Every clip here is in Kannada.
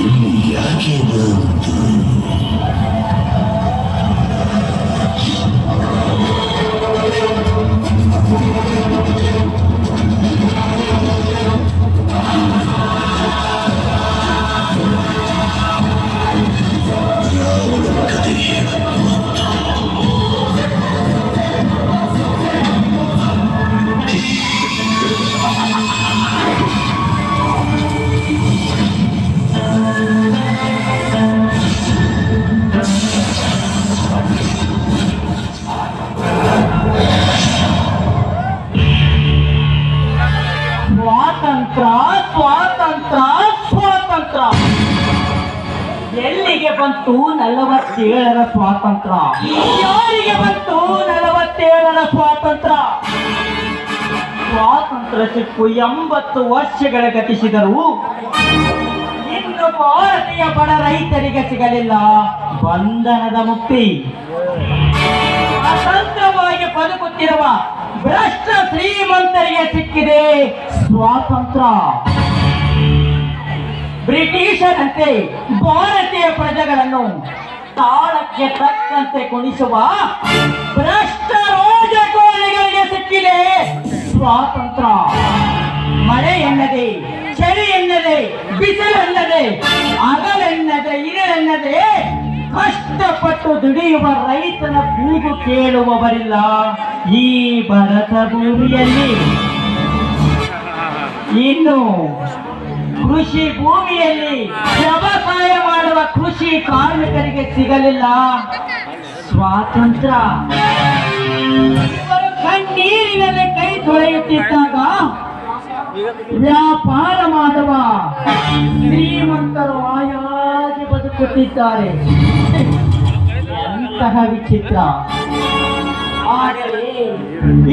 ಇಲ್ಲಿ ಯಾಕೆ ಬಂತು? ಸ್ವಾತಂತ್ರ್ಯ ಸ್ವಾತಂತ್ರ್ಯ ಎಲ್ಲಿಗೆ ಬಂತು 47ರ ಸ್ವಾತಂತ್ರ್ಯ? ಯಾರಿಗೆ ಬಂತು 47ರ ಸ್ವಾತಂತ್ರ್ಯ? ಸ್ವಾತಂತ್ರ್ಯ ಸಿಕ್ಕು 80 ವರ್ಷಗಳ ಗತಿಸಿದರು ಇನ್ನು ಭಾರತೀಯ ಬಡ ರೈತರಿಗೆ ಸಿಗಲಿಲ್ಲ ಬಂಧನದ ಮುಕ್ತಿ. ಸ್ವತಂತ್ರವಾಗಿ ಬದುಕುತ್ತಿರುವ ಭ್ರಷ್ಟ ಶ್ರೀಮಂತರಿಗೆ ಸಿಕ್ಕಿದೆ ಸ್ವಾತಂತ್ರ್ಯ. ಬ್ರಿಟಿಷರಂತೆ ಭಾರತೀಯ ಪ್ರಜೆಗಳನ್ನು ತಾಳಕ್ಕೆ ತಕ್ಕಂತೆ ಕುಣಿಸುವ ಭ್ರಷ್ಟ ರಾಜಕಾರಣಿಗಳಿಗೆ ಸಿಕ್ಕಿದೆ ಸ್ವಾತಂತ್ರ್ಯ. ಮಳೆ ಎನ್ನದೆ, ಚಳಿ ಎನ್ನದೆ, ಬಿಸಿಲೆನ್ನದೆ, ಹಗಲೆನ್ನದೆ, ಇರಳೆನ್ನದೆ ಕಷ್ಟಪಟ್ಟು ದುಡಿಯುವ ರೈತನ ಕೂಗು ಕೇಳುವವರಿಲ್ಲ ಈ ಭರತ ಭೂಮಿಯಲ್ಲಿ. ಇನ್ನು ಕೃಷಿ ಭೂಮಿಯಲ್ಲಿ ವ್ಯವಸಾಯ ಮಾಡುವ ಕೃಷಿ ಕಾರ್ಮಿಕರಿಗೆ ಸಿಗಲಿಲ್ಲ ಸ್ವಾತಂತ್ರ್ಯ. ಕಣ್ಣೀರಿನಲ್ಲಿ ಕೈ ತೊಳೆಯುತ್ತಿದ್ದಾಗ ವ್ಯಾಪಾರ ಮಾಡುವ ಶ್ರೀಮಂತರು ಆಯಾಗಿ ಬದುಕುತ್ತಿದ್ದಾರೆ. ಎಂತಹ ವಿಚಿತ್ರ! ಆದರೆ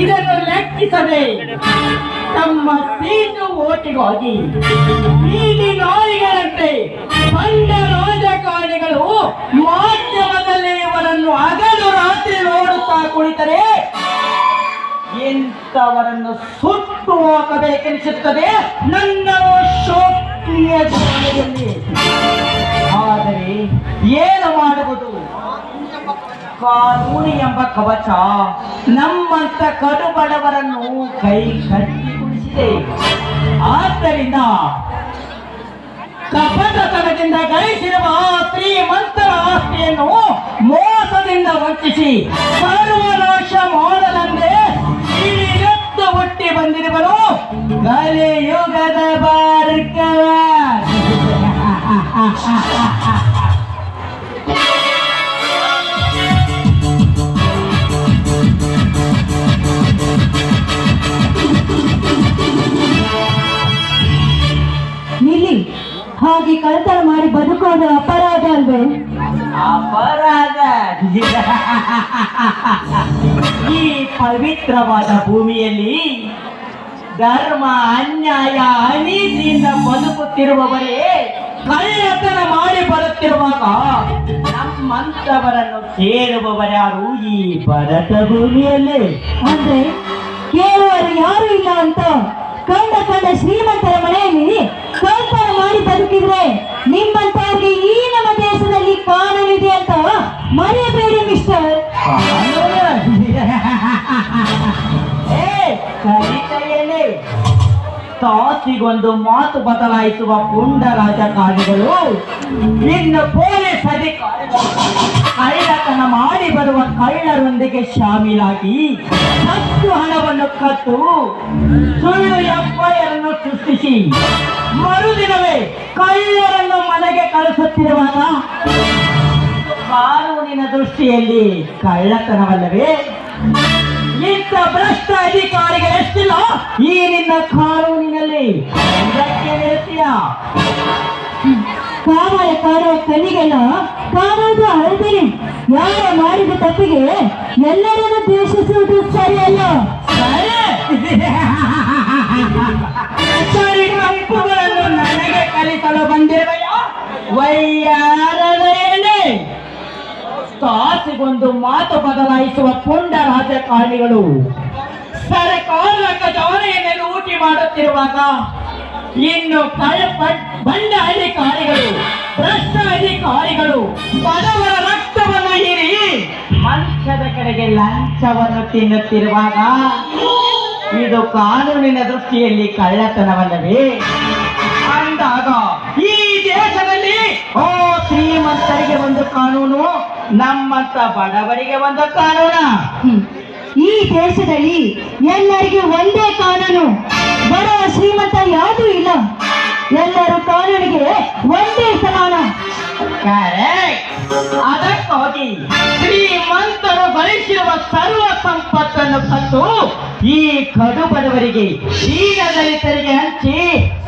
ಇದನ್ನು ಲೆಕ್ಕಿಸದೆ ತಮ್ಮ ಸೀಟು ಓಟಿಗಾಗಿ ಬೀದಿ ನಾಯಿಗಳಂತೆ ಬಂಡ ರಾಜಕಾರಣಿಗಳು ಮಾಧ್ಯಮದಲ್ಲಿ ಇವರನ್ನು ಹಗಲು ರಾತ್ರಿ ನೋಡುತ್ತಾ ಕುಳಿತರೆ ಇಂಥವರನ್ನು ಸುಟ್ಟು ಹಾಕಬೇಕೆನಿಸುತ್ತದೆ ನನ್ನ ಶೋಕ್ತಿಯ ಜೀವನದಲ್ಲಿ. ಆದರೆ ಏನು ಮಾಡುವುದು? ಕಾನೂನು ಎಂಬ ಕವಚ ನಮ್ಮಂತ ಕಡುಬಡವರನ್ನು ಕೈ ಕಟ್ಟಿಗೊಳಿಸಿದೆ. ಆದ್ದರಿಂದ ಕಪಟತನದಿಂದ ಗಳಿಸಿರುವ ಶ್ರೀಮಂತರ ಆಸ್ತಿಯನ್ನು ಮೋಸದಿಂದ ವಂಚಿಸಿ ಸರ್ವನಾಶ ಮಾಡಲೆಂದೇ ಇಳಿಯತ್ತು ಹುಟ್ಟಿ ಬಂದಿರುವರು ಕಲಿಯುಗದ ಭಾರ್ಗವ. ನಿಲ್ಲಿ, ಹಾಗೆ ಕಳ್ತನ ಮಾಡಿ ಬದುಕೋದು ಅಪರಾಧ ಅಲ್ವೇ? ಅಪರಾಧ? ಈ ಪವಿತ್ರವಾದ ಭೂಮಿಯಲ್ಲಿ ಧರ್ಮ, ಅನ್ಯಾಯ, ಅನೀತಿಯಿಂದ ಬದುಕುತ್ತಿರುವವರೇ ಕಳ್ಳತನ ಮಾಡಿ ಬರುತ್ತಿರುವಾಗ ನಮ್ಮಂತವರನ್ನು ಕೇಳುವವರ್ಯಾರು ಈ ಭರತ ಭೂಮಿಯಲ್ಲಿ? ಅಂದ್ರೆ ಕೇಳುವರು ಯಾರು ಇಲ್ಲ ಅಂತ ಕಂಡ ಶ್ರೀಮಂತರ ಮನೆಯಲ್ಲಿ ಕಳ್ತನ ಮಾಡಿ ಬದುಕಿದ್ರೆ ನಿಮ್ಮಂತವ್ರಿಗೆ ಈ ನಮ್ಮ ದೇಶದಲ್ಲಿ ಕಾನೂನಿದೆ ಅಂತ ಮರೆಯಬೇಡಿ ಮಿಸ್ಟರ್. ಕಲಿಕೆಯಲ್ಲಿ ತಾಸಿಗೊಂದು ಮಾತು ಬದಲಾಯಿಸುವ ಪುಂಡ ರಾಜಕಾರಣಿಗಳು ಇನ್ನು ಪೊಲೀಸ್ ಅಧಿಕಾರಿಗಳು ಕಳ್ಳತನ ಮಾಡಿ ಬರುವ ಕಳ್ಳರೊಂದಿಗೆ ಶಾಮೀಲಾಗಿ ಹತ್ತು ಹಣವನ್ನು ಕದ್ದು ಸುಳ್ಳು ಎಫ್ಐಆರ್ ಸೃಷ್ಟಿಸಿ ಮರುದಿನವೇ ಕಳ್ಳರನ್ನು ಮನೆಗೆ ಕಳಿಸುತ್ತಿರುವಾಗ ಕಾನೂನಿನ ದೃಷ್ಟಿಯಲ್ಲಿ ಕಳ್ಳತನವಲ್ಲವೇ? ಇಂಥ ಭ್ರಷ್ಟ ಅಧಿಕಾರಿಗಳೆಷ್ಟಿಲ್ಲ ಈ ನಿನ್ನ ಕಾನೂನಿನಲ್ಲಿ? ನಿಲ್ತೀಯ? ಕಾವಲ ಕಾಡುವ ಕಲಿಗೆಲ್ಲ ಕಾನೂನು ಅಳದಿರಿ. ಯಾರು ಮಾಡಿದ ತಪ್ಪಿಗೆ ಎಲ್ಲರನ್ನು ದ್ವೇಷಿಸುವುದು ಸರಿಯಲ್ಲ. ತಪ್ಪುಗಳನ್ನು ನನಗೆ ಕಲಿಸಲು ಬಂದಿರುವೆಯ ವೈಯಾರವೇನೆ? ತಾಸಿಗೊಂದು ಮಾತು ಬದಲಾಯಿಸುವ ಪುಂಡ ರಾಜಕಾರಣಿಗಳು ಸರ್ಕಾರದ ಖಜಾನೆಯನ್ನು ಲೂಟಿ ಮಾಡುತ್ತಿರುವಾಗ ಇನ್ನು ಬಂಡ ಅಧಿಕಾರಿಗಳು, ಭ್ರಷ್ಟ ಅಧಿಕಾರಿಗಳು ಬಡವರ ರಕ್ತವನ್ನು ಹೀರಿ ಮಂಚದ ಕಡೆಗೆ ಲಂಚವನ್ನು ತಿನ್ನುತ್ತಿರುವಾಗ ಇದು ಕಾನೂನಿನ ದೃಷ್ಟಿಯಲ್ಲಿ ಕಳ್ಳತನವಲ್ಲವೇ? ಅಂದಾಗ ಈ ದೇಶದಲ್ಲಿ ಶ್ರೀಮಂತರಿಗೆ ಒಂದು ಕಾನೂನು, ನಮ್ಮಂತ ಬಡವರಿಗೆ ಒಂದು ಕಾನೂನು. ಈ ದೇಶದಲ್ಲಿ ಎಲ್ಲರಿಗೂ ಒಂದೇ ಕಾನೂನು, ಬಡವ ಶ್ರೀಮಂತ ಯಾವುದೂ ಇಲ್ಲ. ಎಲ್ಲರೂ ಕಾನೂನಿಗೆ ಒಂದೇ ಸಮಾನ. ಅದಕ್ಕಾಗಿ ಶ್ರೀಮಂತರು ಗಳಿಸಿರುವ ಸರ್ವ ಸಂಪತ್ತನ್ನು ಕದ್ದು ಈ ಕಡು ಬಡವರಿಗೆ, ದೀನದಲಿತರಿಗೆ ಹಂಚಿ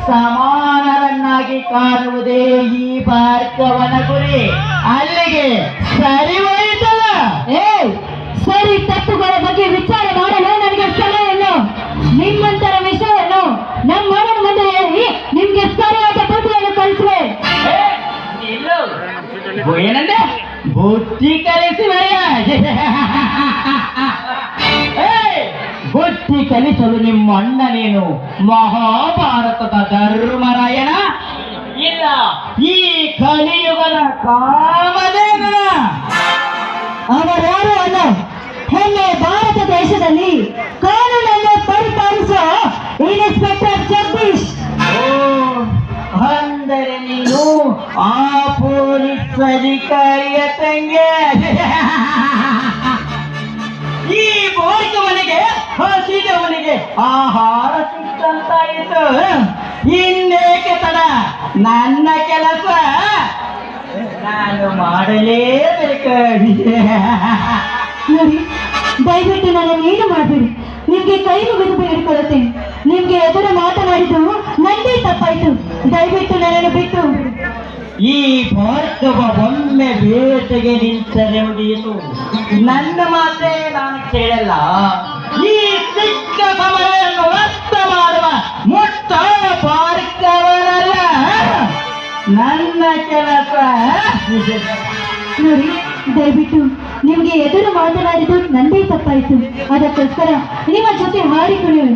ಸಮಾನರನ್ನಾಗಿ ಕಾಣುವುದೇ ಈ ಭಾರತವನ ಗುರಿ. ಅಲ್ಲಿಗೆ ಸರಿ ಹೋಯಿತಲ್ಲ? ಸರಿ ತಪ್ಪುಗಳ ಬಗ್ಗೆ ವಿಚಾರ ಮಾಡಲು ನನಗೆ ಸಮಯ ಇಲ್ಲ. ನಿಮ್ಮಂತರ ವಿಷಯವನ್ನು ನಮ್ಮ ಮನೆ ಮುಂದೆ ಹೇಳಿ ನಿಮ್ಗೆ ಸರಿಯಾದ ಬುದ್ಧಿಯನ್ನು ಕಲಿಸುವೆ. ಏನಂದ್ರೆ ಬುದ್ಧಿ ಕಲಿಸುವೆಯ? ಬುದ್ಧಿ ಕಲಿಸಲು ನಿಮ್ಮ ಅಣ್ಣನೇನು ಮಹಾಭಾರತದ ಧರ್ಮರಾಯಣ? ಇಲ್ಲ, ಈ ಕಲಿಯುಗದ ಕಾಮಧೇನುನ. ಅವರ್ಯಾರು ಅಲ್ಲ, ಹೆಮ್ಮೆ ಭಾರತ ದೇಶದಲ್ಲಿ ಕಾನೂನನ್ನು ಪರಿಪಾಲಿಸುವ ಇನ್ಸ್ಪೆಕ್ಟರ್ ಜಗದೀಶ್. ಅಂದರೆ ನೀನು ಆ ಪೊಲೀಸ್ ಅಧಿಕಾರಿಯ ತಂಗೆ. ಈ ಬೋರ್ಗವನಿಗೆ ಹಸಿದವನಿಗೆ ಆಹಾರ ಸಿಕ್ಕಂತಾಯಿತು. ಇನ್ನೇಕೆ ತಡ? ನನ್ನ ಕೆಲಸ ನಾನು ಮಾಡಲೇಬೇಕು. ನೋಡಿ, ದಯವಿಟ್ಟು ನನ್ನನ್ನು ಏನು ಮಾಡಬೇಡಿ. ನಿಮ್ಗೆ ಕೈ ಮುಗಿದು ಬೇಡಿಕೊಳ್ಳುತ್ತೇನೆ. ನಿಮ್ಗೆ ಎದುರು ಮಾತನಾಡಿದ್ದು ನಂದೇ ತಪ್ಪಾಯ್ತು. ದಯವಿಟ್ಟು ನನ್ನನ್ನು ಬಿಟ್ಟು. ಈ ಭಾರ್ಗವ ಒಮ್ಮೆ ಬೇಟೆಗೆ ನಿಂತರೆ ಮುಗಿಯಿತು. ನನ್ನ ಮಾತೇ ನಾನು ಕೇಳಲ್ಲ. ಈ ಸಿಕ್ಕ ಸಮಯವನ್ನು ವ್ಯರ್ಥ ಮಾಡುವ ಮುಟ್ಟ ಭಾರ್ಗವನಲ್ಲ, ನನ್ನ ಕೆಲಸ. ನೋಡಿ, ದಯವಿಟ್ಟು ನಿಮ್ಗೆ ಎದುರು ಮಾತನಾಡಿದ್ದು ನಂದೇ ತಪ್ಪಾಯ್ತು. ಅದಕ್ಕೋಸ್ಕರ ನಿಮ್ಮ ಜೊತೆ ಹಾಡಿಕೊಳ್ಳುವೆ.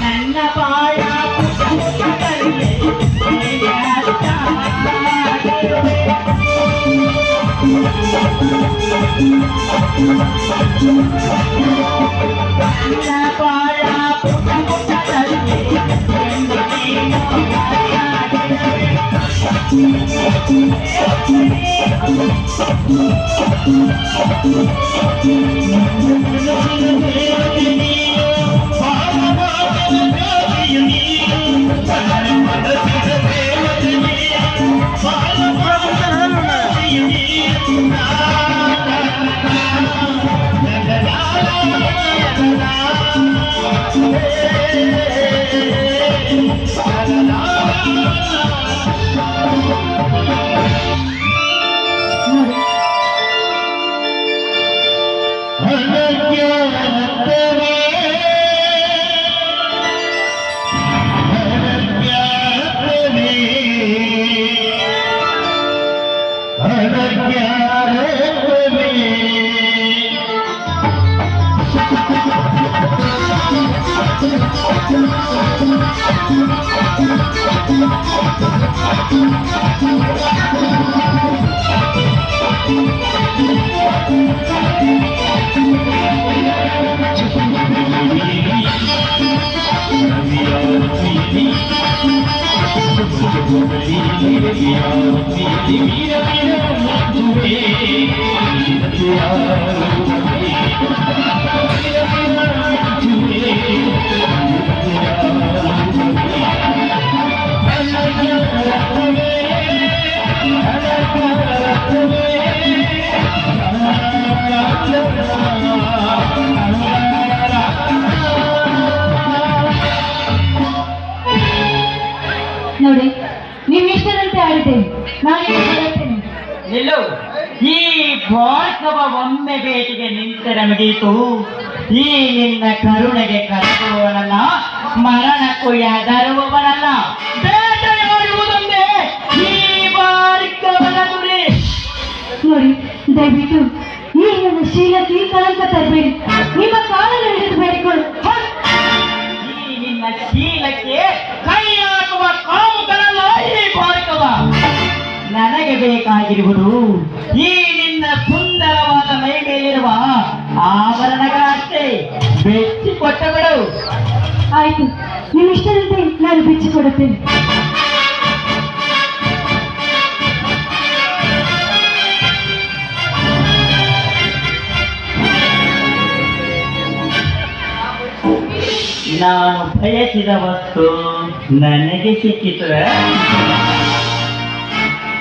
ನನ್ನ ಬಾಳ ಪುಟ್ಟದಲ್ಲಿ ನನ್ನ ಬಾಳ ಪುಟ್ಟದಲ್ಲಿ ನೋಡಿ, ನೀವು ಇಷ್ಟದಂತೆ ಆಡಿದ್ದೇನೆ. ನಾನು ಹೇಳ್ತೇನೆ, ನಿಲ್ಲು. ಈ ಭಾರ್ಗವ ಒಮ್ಮೆ ಭೇಟಿಗೆ ನಿಂತರೆ ಮುಗಿಯಿತು. ಈ ನಿನ್ನ ಕರುಣೆಗೆ ಕರೆಯುವವನಲ್ಲ, ಮರಣಕ್ಕೂ ಎದರುವವನಲ್ಲ. ಬೇಟೆಯಾಡುವುದೊಂದೇ ಈ ಭಾರ್ಗವನ ಗುರಿ. ನೋಡಿ, ದಯವಿಟ್ಟು ಈ ನನ್ನ ಶೀಲಕ್ಕೆ ಕಳಂಕ ತರಬೇಡಿ. ನಿಮ್ಮ ಕಾಲನ್ನು ಹಿಡಿದು ಬೇಡಿಕೊಳ್ಳು. ಈ ನಿನ್ನ ಶೀಲಕ್ಕೆ ಕೈ ಹಾಕುವ ಕಾಮುಕನಲ್ಲ ಈ ಭಾರ್ಗವ. ನನಗೆ ಬೇಕಾಗಿರುವುದು ಈ ನಿನ್ನ ಸುಂದರವಾದ ಮೈ ಮೇಲಿರುವ ಆಭರಣಗಳಷ್ಟೇ. ಬೆಚ್ಚಿಕೊಟ್ಟ ಬಿಡು. ಆಯ್ತು, ನಿಮ್ಮ ಇಷ್ಟದಂತೆ ನಾನು ಬಿಚ್ಚಿಕೊಡುತ್ತೇನೆ. ನಾನು ಬಯಸಿದ ವಸ್ತು ನನಗೆ ಸಿಕ್ಕಿತು.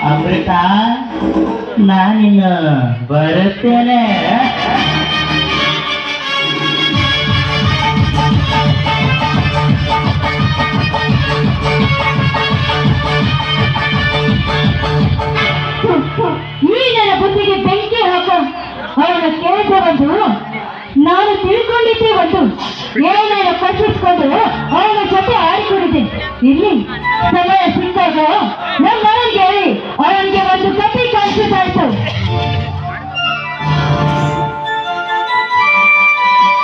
ಅಮೃತ, ನಾನಿನ್ನು ಬರುತ್ತೇನೆ. ಈ ನನ್ನ ಬುದ್ಧಿಗೆ ಬೆಂಕಿ ಹಾಕು. ಅವನ ಕೇಳಿದ ಒಂದು, ನಾನು ತಿಳ್ಕೊಂಡಿದ್ದೆ ಒಂದು, ಏನೇನು ಕಟ್ಟಿಸ್ಕೊಂಡು ಅವನ ಜೊತೆ ಆಡಿಕೊಂಡಿದ್ದೆ. ಇಲ್ಲಿ ಸಮಯ ಸಿಕ್ಕಾಗ ನಮ್ಮ ಮನೆಗೆ ಹೇಳಿ ಅವನಿಗೆ ಒಂದು ಕಟ್ಟಿ ಕಾಣಿಸಿದಾಯ್ತು.